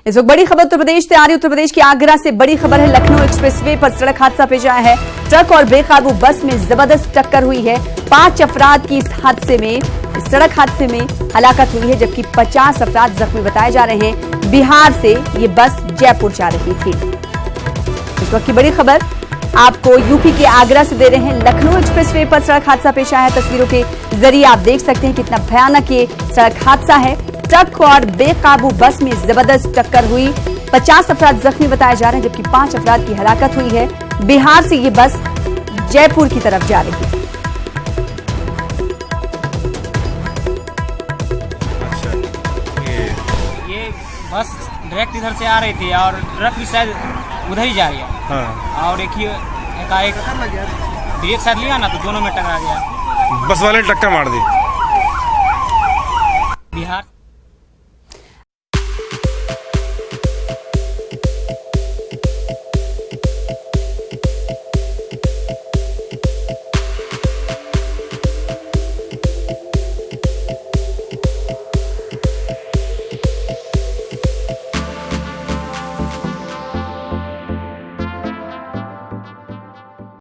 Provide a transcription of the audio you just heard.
इस वक्त बड़ी खबर उत्तर प्रदेश से आ रही। उत्तर प्रदेश की आगरा से बड़ी खबर है। लखनऊ एक्सप्रेसवे पर सड़क हादसा पेश आया है। ट्रक और बेकाबू बस में जबरदस्त टक्कर हुई है। 5 अफराद की इस सड़क हादसे में हलाकत हुई है, जबकि 50 अफराद जख्मी बताए जा रहे हैं। बिहार से ये बस जयपुर जा रही थी। इस वक्त की बड़ी खबर आपको यूपी के आगरा से दे रहे हैं। लखनऊ एक्सप्रेसवे पर सड़क हादसा पेश आया है। तस्वीरों के जरिए आप देख सकते हैं कितना भयानक ये सड़क हादसा है। ट्रक और बेकाबू बस में जबरदस्त टक्कर हुई। 50 अफराद जख्मी बताए जा रहे हैं, जबकि 5 अफराद की हलाकत हुई है। बिहार से ये बस जयपुर की तरफ जा रही है। अच्छा, ये बस डायरेक्ट इधर से आ रही थी और ट्रक भी शायद उधर ही जा रही है। हाँ। और एक ब्रेक शायद लिया ना, तो दोनों में टकरा गया। बस वाले ने टक्कर मार दी। बिहार